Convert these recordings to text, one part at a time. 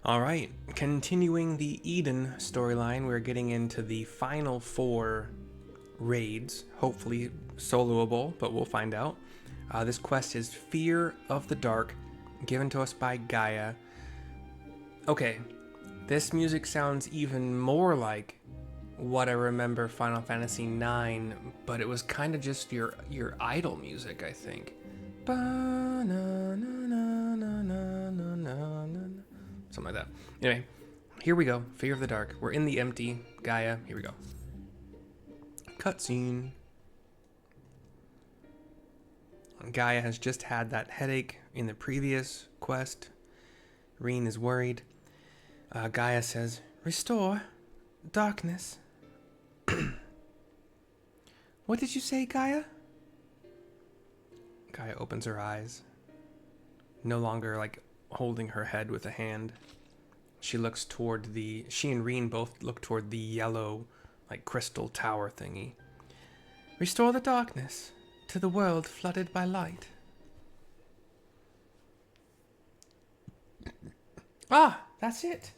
All right, continuing the Eden storyline, we're getting into the final 4 raids, hopefully soloable, but we'll find out. This quest is Fear of the Dark, given to us by Gaia. Okay, this music sounds even more like what I remember Final Fantasy IX, but it was kind of just your idle music, I think. Something like that. Anyway, here we go. Fear of the Dark. We're in the empty. Gaia. Here we go. Cutscene. Gaia has just had that headache in the previous quest. Reen is worried. Gaia says, "Restore darkness." What did you say, Gaia? Gaia opens her eyes. No longer holding her head with a hand. She and Reen both look toward the yellow, crystal tower thingy. Restore the darkness to the world flooded by light. Ah, that's it.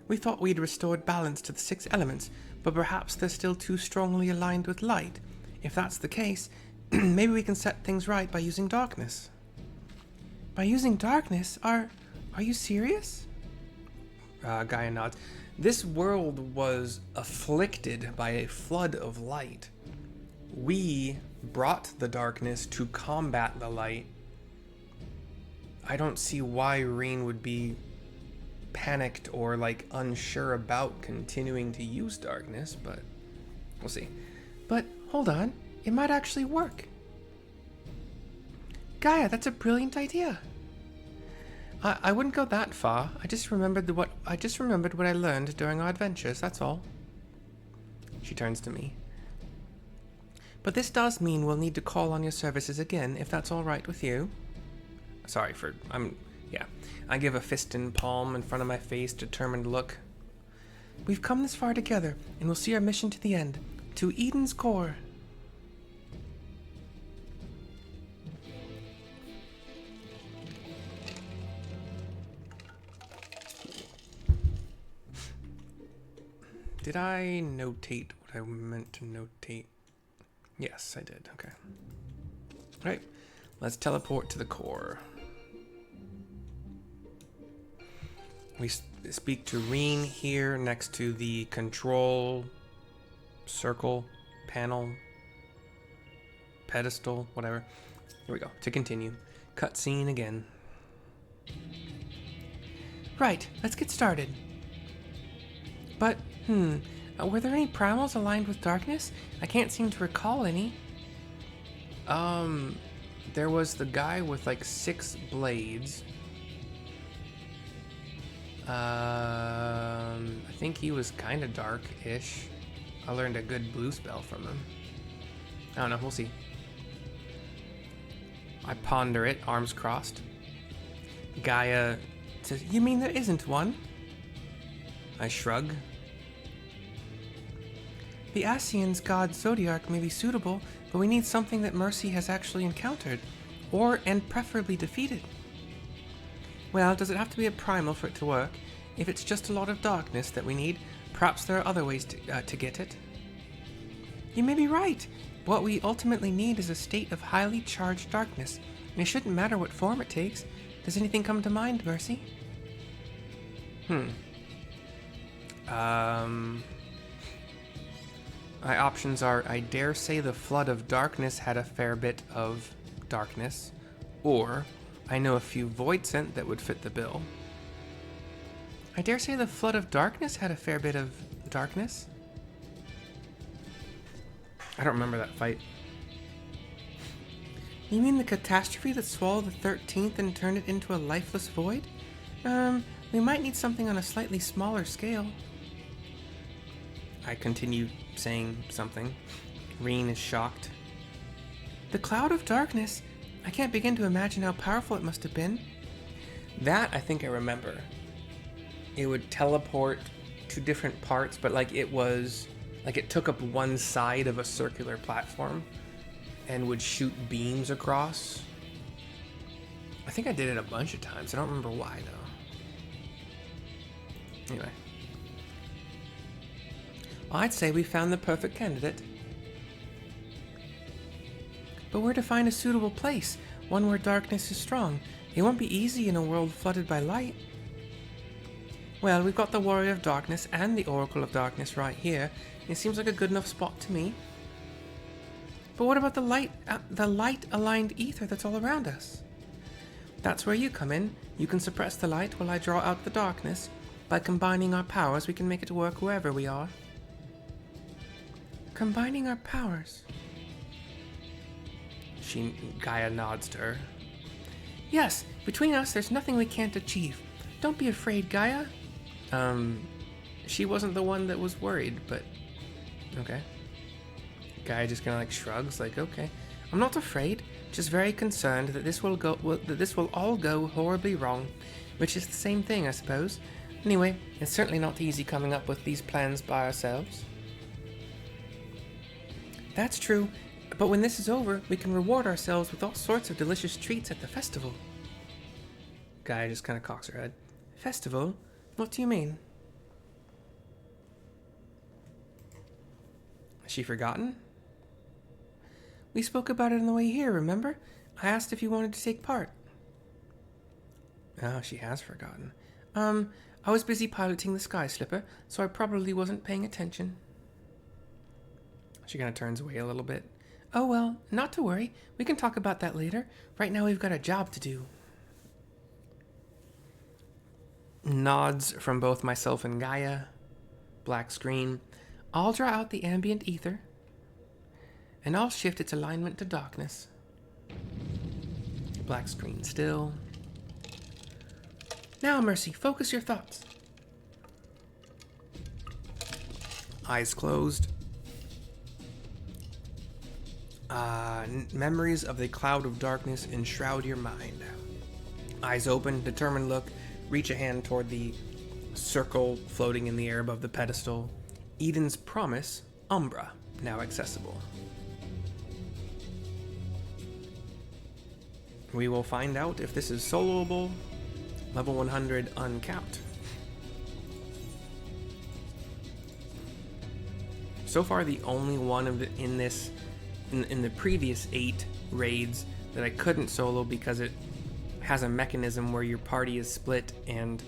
We thought we'd restored balance to the 6 elements, but perhaps they're still too strongly aligned with light. If that's the case, maybe we can set things right by using darkness. By using darkness? Are you serious? Gaia nods. This world was afflicted by a flood of light. We brought the darkness to combat the light. I don't see why Reen would be panicked or unsure about continuing to use darkness, but we'll see. But hold on, it might actually work. Gaia, that's a brilliant idea. I wouldn't go that far. I just remembered what I learned during our adventures, that's all. She turns to me. But this does mean we'll need to call on your services again, if that's all right with you. I give a fist and palm in front of my face, determined look. We've come this far together, and we'll see our mission to the end, to Eden's core. Did I notate what I meant to notate? Yes, I did. Okay. All right. Let's teleport to the core. We speak to Reen here next to the control circle, panel, pedestal, whatever. Here we go. To continue. Cutscene again. Right, let's get started. But, were there any primals aligned with darkness? I can't seem to recall any. There was the guy with 6 blades. I think he was kind of dark-ish. I learned a good blue spell from him. I don't know, we'll see. I ponder it, arms crossed. Gaia says, "You mean there isn't one?" I shrug. The Ascian's god Zodiac may be suitable, but we need something that Mercy has actually encountered, and preferably defeated. Well, does it have to be a primal for it to work? If it's just a lot of darkness that we need, perhaps there are other ways to get it. You may be right. What we ultimately need is a state of highly charged darkness, and it shouldn't matter what form it takes. Does anything come to mind, Mercy? My options are, I dare say the flood of darkness had a fair bit of darkness, or I know a few void scent that would fit the bill. I dare say the flood of darkness had a fair bit of darkness. I don't remember that fight. You mean the catastrophe that swallowed the 13th and turned it into a lifeless void? We might need something on a slightly smaller scale. I continue saying something. Reen is shocked. The cloud of darkness? I can't begin to imagine how powerful it must have been. That I think I remember. It would teleport to different parts, but it took up one side of a circular platform and would shoot beams across. I think I did it a bunch of times. I don't remember why, though. Anyway. Well, I'd say we found the perfect candidate. But where to find a suitable place? One where darkness is strong. It won't be easy in a world flooded by light. Well, we've got the Warrior of Darkness and the Oracle of Darkness right here. It seems like a good enough spot to me. But what about the light-aligned ether that's all around us? That's where you come in. You can suppress the light while I draw out the darkness. By combining our powers, we can make it work wherever we are. Combining our powers. Gaia nods to her. Yes, between us, there's nothing we can't achieve. Don't be afraid, Gaia. She wasn't the one that was worried, but okay. Gaia just kind of like shrugs, like, okay. I'm not afraid, just very concerned that this will all go horribly wrong, which is the same thing, I suppose. Anyway, it's certainly not easy coming up with these plans by ourselves. That's true, but when this is over, we can reward ourselves with all sorts of delicious treats at the festival. Gaia just kind of cocks her head. Festival? What do you mean? Has she forgotten? We spoke about it on the way here, remember? I asked if you wanted to take part. Oh, she has forgotten. I was busy piloting the Sky Slipper, so I probably wasn't paying attention. She kind of turns away a little bit. Oh well, not to worry. We can talk about that later. Right now we've got a job to do. Nods from both myself and Gaia. Black screen. I'll draw out the ambient ether. And I'll shift its alignment to darkness. Black screen still. Now, Mercy, focus your thoughts. Eyes closed. Memories of the cloud of darkness enshroud your mind. Eyes open, determined look. Reach a hand toward the circle floating in the air above the pedestal. Eden's Promise, Umbra, now accessible. We will find out if this is soloable. Level 100 uncapped. So far, the only one in the previous 8 raids that I couldn't solo because it has a mechanism where your party is split, and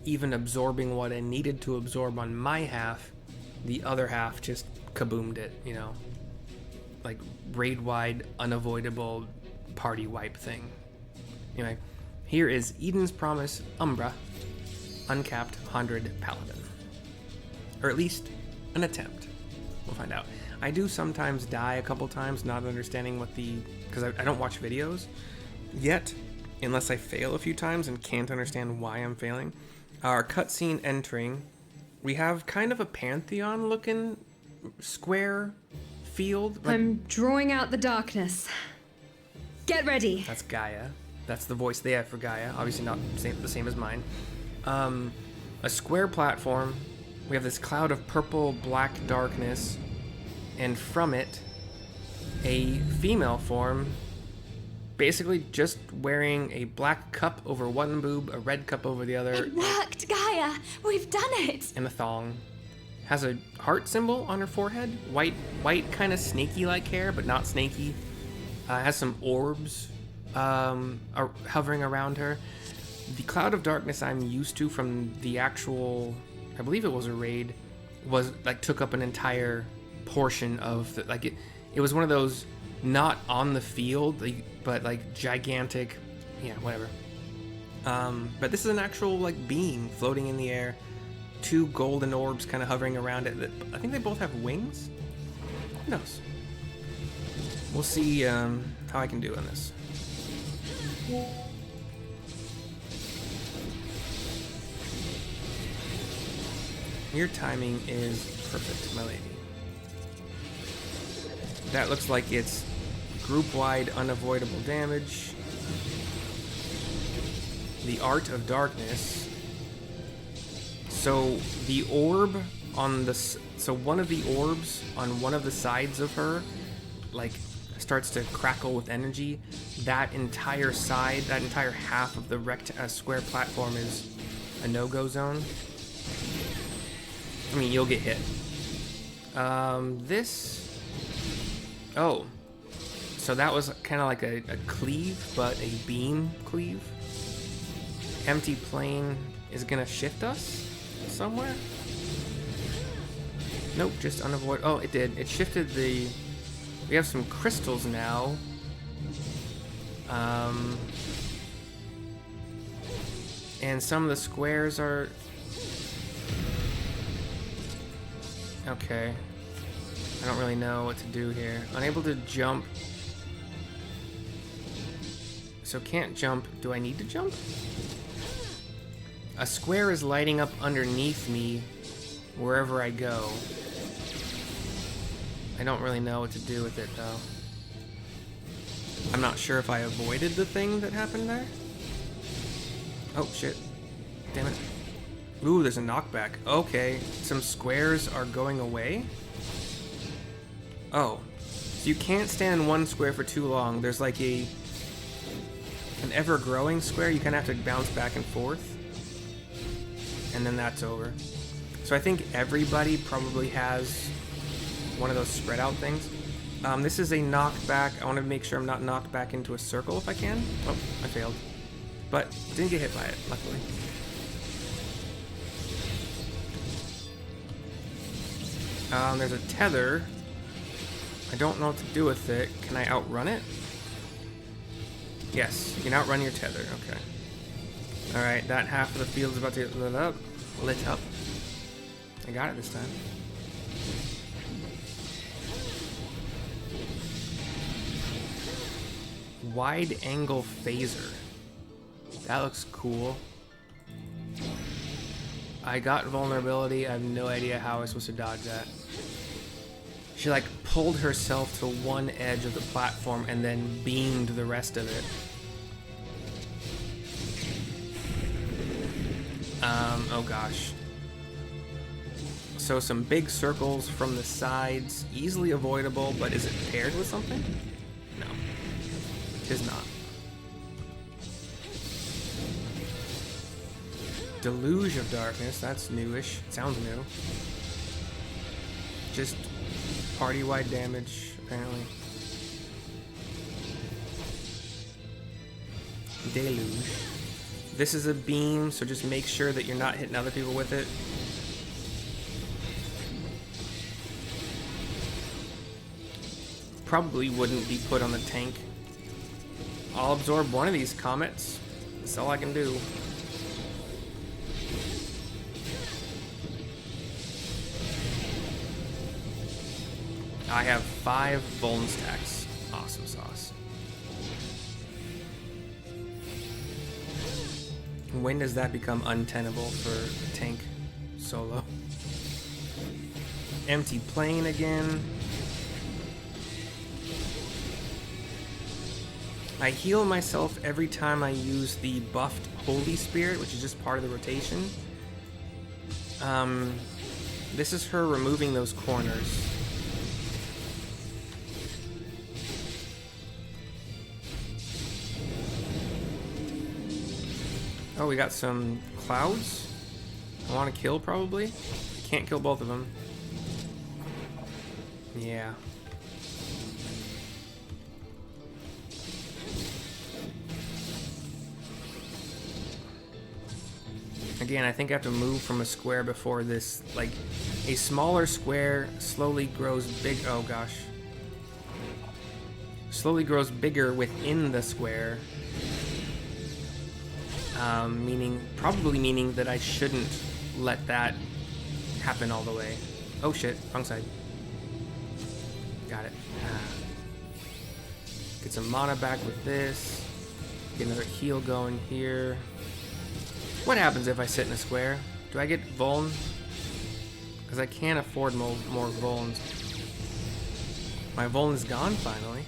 even absorbing what I needed to absorb on my half, the other half just kaboomed it, you know, like raid-wide, unavoidable party wipe thing. Anyway, here is Eden's Promise, Umbra, uncapped 100 Paladin. Or at least an attempt. We'll find out. I do sometimes die a couple times, not understanding what because I don't watch videos yet, unless I fail a few times and can't understand why I'm failing. Our cutscene entering, we have kind of a Pantheon-looking square field. I'm drawing out the darkness. Get ready. That's Gaia. That's the voice they have for Gaia. Obviously not the same as mine. A square platform. We have this cloud of purple-black darkness, and from it, a female form, basically just wearing a black cup over one boob, a red cup over the other. It worked, Gaia! We've done it! And a thong. Has a heart symbol on her forehead. White kind of snaky-like hair, but not snaky. Has some orbs hovering around her. The cloud of darkness I'm used to from the actual, I believe it was a raid, was like took up an entire portion of the, like it was one of those not on the field, but like gigantic, yeah, whatever. But this is an actual like being floating in the air, 2 golden orbs kind of hovering around it. That I think they both have wings. Who knows? We'll see how I can do on this. Your timing is perfect, my lady. That looks like it's group-wide unavoidable damage. The Art of Darkness. So the orb on the... So one of the orbs on one of the sides of her, like, starts to crackle with energy, that entire side, that entire half of the square platform is a no-go zone. I mean, you'll get hit. Oh. So that was kind of like a cleave, but a beam cleave. Empty plane is gonna shift us somewhere? Nope, just unavoidable. Oh, it did. It shifted the... We have some crystals now. And some of the squares are... Okay. I don't really know what to do here. Unable to jump. So can't jump. Do I need to jump? A square is lighting up underneath me wherever I go. I don't really know what to do with it, though. I'm not sure if I avoided the thing that happened there. Oh, shit. Damn it. Ooh, there's a knockback. Okay, some squares are going away? Oh. So you can't stand in one square for too long. There's like an ever-growing square. You kind of have to bounce back and forth. And then that's over. So I think everybody probably has one of those spread out things. This is a knockback. I want to make sure I'm not knocked back into a circle if I can. Oh, I failed. But didn't get hit by it, luckily. There's a tether. I don't know what to do with it. Can I outrun it? Yes, you can outrun your tether. Okay. Alright, that half of the field is about to get lit up. I got it this time. Wide angle phaser. That looks cool. I got vulnerability. I have no idea how I was supposed to dodge that. She like pulled herself to one edge of the platform and then beamed the rest of it. Oh gosh. So some big circles from the sides, easily avoidable, but is it paired with something? No, it is not. Deluge of darkness, that's newish. Sounds new. Just party-wide damage, apparently. Deluge. This is a beam, so just make sure that you're not hitting other people with it. Probably wouldn't be put on the tank. I'll absorb one of these comets. That's all I can do. I have 5 Vuln stacks. Awesome sauce. When does that become untenable for tank solo? Empty plane again. I heal myself every time I use the buffed Holy Spirit, which is just part of the rotation. This is her removing those corners. Oh, we got some clouds. I want to kill, probably. Can't kill both of them. Yeah. Again, I think I have to move from a square before this, like, a smaller square slowly grows big. Oh gosh. Slowly grows bigger within the square. Probably meaning that I shouldn't let that happen all the way. Oh shit, wrong side. Got it. Get some mana back with this. Get another heal going here. What happens if I sit in a square? Do I get vuln? Because I can't afford more vulns. My vuln is gone finally.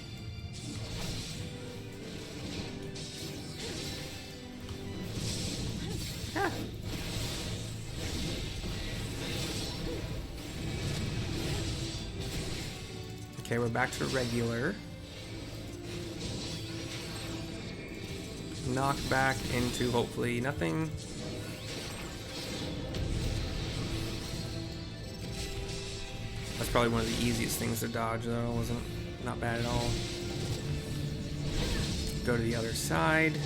Ah. Okay, we're back to regular. knock back into hopefully nothing. That's probably one of the easiest things to dodge though, wasn't not bad at all. Go to the other side,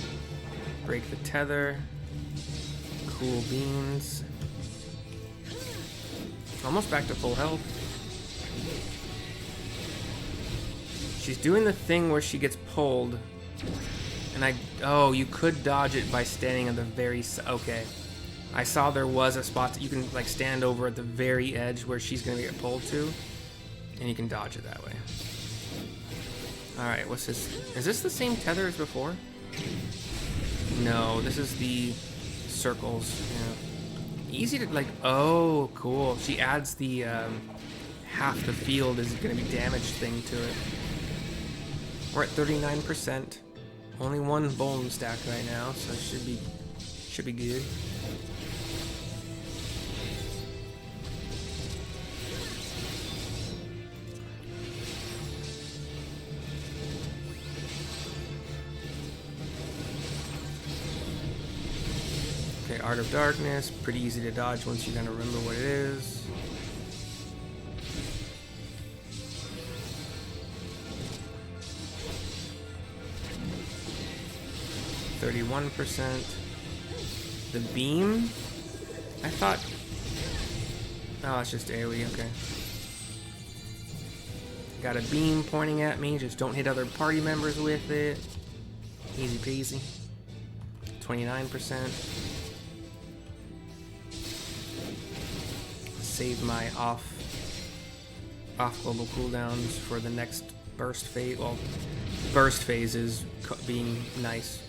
break the tether, cool beans. Almost back to full health. She's doing the thing where she gets pulled, and oh, you could dodge it by standing on the very okay. I saw there was a spot that you can like stand over at the very edge where she's gonna get pulled to, and you can dodge it that way. All right, what's this? Is this the same tether as before? No, this is the circles. Yeah. Easy to like. Oh, cool. She adds the half the field is gonna be damaged thing to it. We're at 39%. Only one bone stack right now, so should be good. Okay, Art of Darkness, pretty easy to dodge once you kind of remember what it is. 31%. The beam? I thought... Oh, it's just AoE, okay. Got a beam pointing at me, just don't hit other party members with it. Easy peasy. 29%. Save my off global cooldowns for the next burst phase. Well, burst phase is being nice.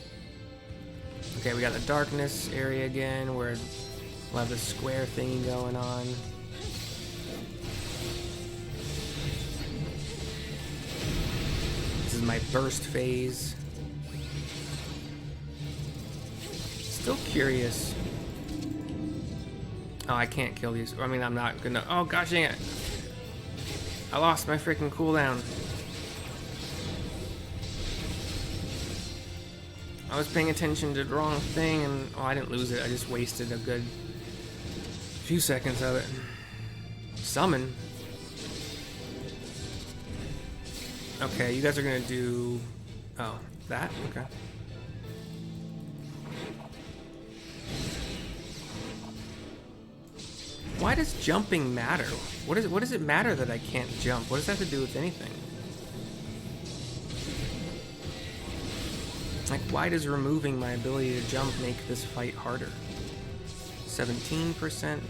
Okay, we got the darkness area again, where we'll have this square thingy going on. This is my burst phase. Still curious. Oh, I can't kill these. I mean, I'm not gonna. Oh, gosh dang it. I lost my freaking cooldown. I was paying attention to the wrong thing, and oh, I didn't lose it. I just wasted a good few seconds of it. Summon. Okay, you guys are gonna do... Oh, that? Okay. Why does jumping matter? What does it matter that I can't jump? What does that have to do with anything? Like, why does removing my ability to jump make this fight harder? 17%.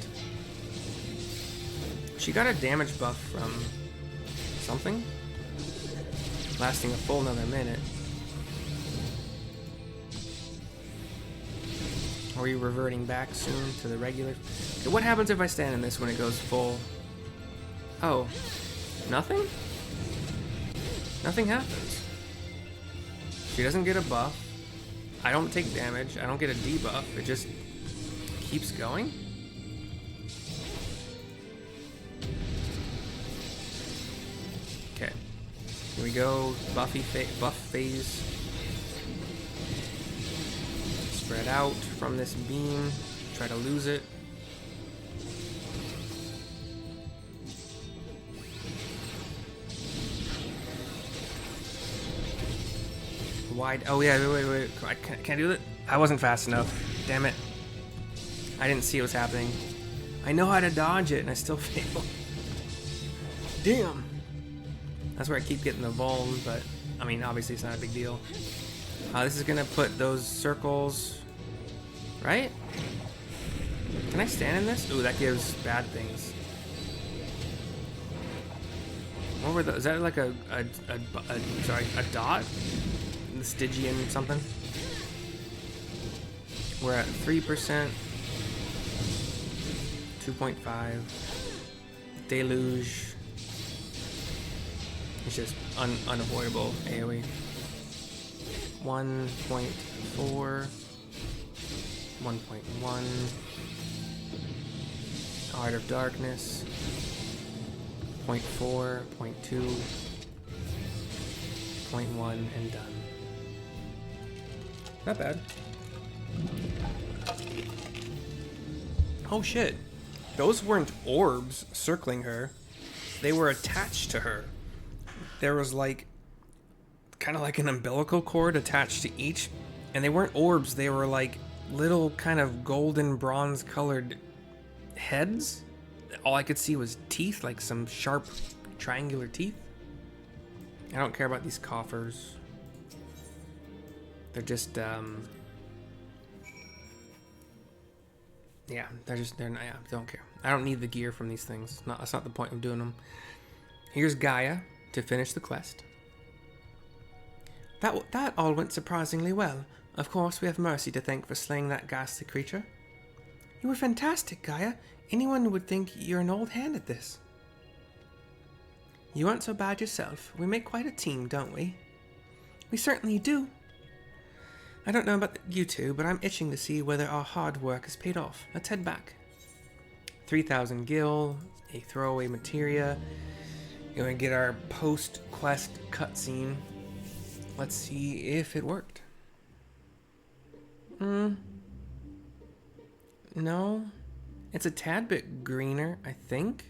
She got a damage buff from something? Lasting a full another minute. Are we reverting back soon to the regular? Okay, what happens if I stand in this when it goes full? Oh, nothing? Nothing happens. She doesn't get a buff. I don't take damage. I don't get a debuff. It just keeps going. Okay. Here we go. Buff phase. Spread out from this beam. Try to lose it. Wide. Oh yeah, wait. I can't do it. I wasn't fast enough. Damn it. I didn't see what was happening. I know how to dodge it, and I still fail. Damn. That's where I keep getting the vuln, but I mean, obviously it's not a big deal. This is gonna put those circles, right? Can I stand in this? Ooh, that gives bad things. What were those? Is that like a dot? The Stygian something? We're at 3%. 2.5. Deluge. It's just unavoidable AoE. 1.4. 1.1. Art of Darkness. 0.4. 0.2. 0.1 and done. Not bad. Oh shit. Those weren't orbs circling her. They were attached to her. There was like, kind of like an umbilical cord attached to each. And they weren't orbs, they were like little kind of golden bronze colored heads. All I could see was teeth, like some sharp triangular teeth. I don't care about these coffers. They're just, yeah, they're not, yeah, don't care. I don't need the gear from these things. That's not the point of doing them. Here's Gaia to finish the quest. That all went surprisingly well. Of course, we have Mercy to thank for slaying that ghastly creature. You were fantastic, Gaia. Anyone would think you're an old hand at this. You aren't so bad yourself. We make quite a team, don't we? We certainly do. I don't know about you two, but I'm itching to see whether our hard work has paid off. Let's head back. 3,000 gil, a throwaway materia. You're gonna get our post-quest cutscene. Let's see if it worked. No. It's a tad bit greener, I think.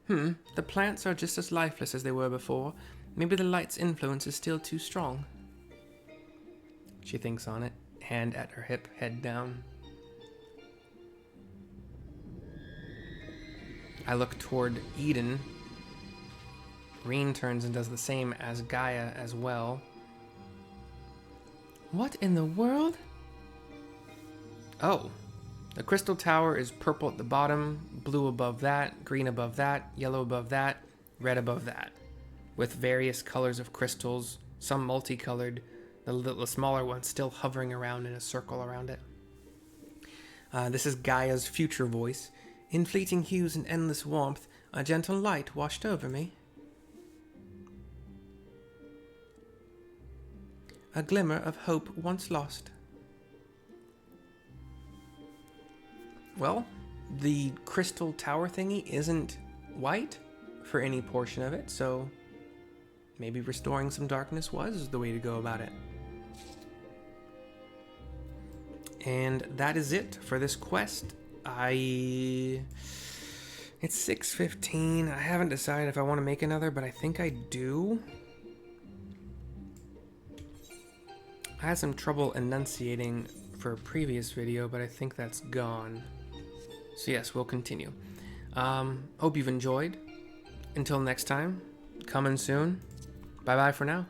The plants are just as lifeless as they were before. Maybe the light's influence is still too strong. She thinks on it, hand at her hip, head down. I look toward Eden. Reen turns and does the same as Gaia as well. What in the world? Oh. The crystal tower is purple at the bottom, blue above that, green above that, yellow above that, red above that, with various colors of crystals, some multicolored, the smaller ones still hovering around in a circle around it. This is Gaia's future voice. In fleeting hues and endless warmth, a gentle light washed over me. A glimmer of hope once lost. Well, the crystal tower thingy isn't white for any portion of it, so maybe restoring some darkness was the way to go about it. And that is it for this quest. It's 6:15. I haven't decided if I want to make another, but I think I do. I had some trouble enunciating for a previous video, but I think that's gone. So yes, we'll continue. Hope you've enjoyed. Until next time, coming soon. Bye-bye for now.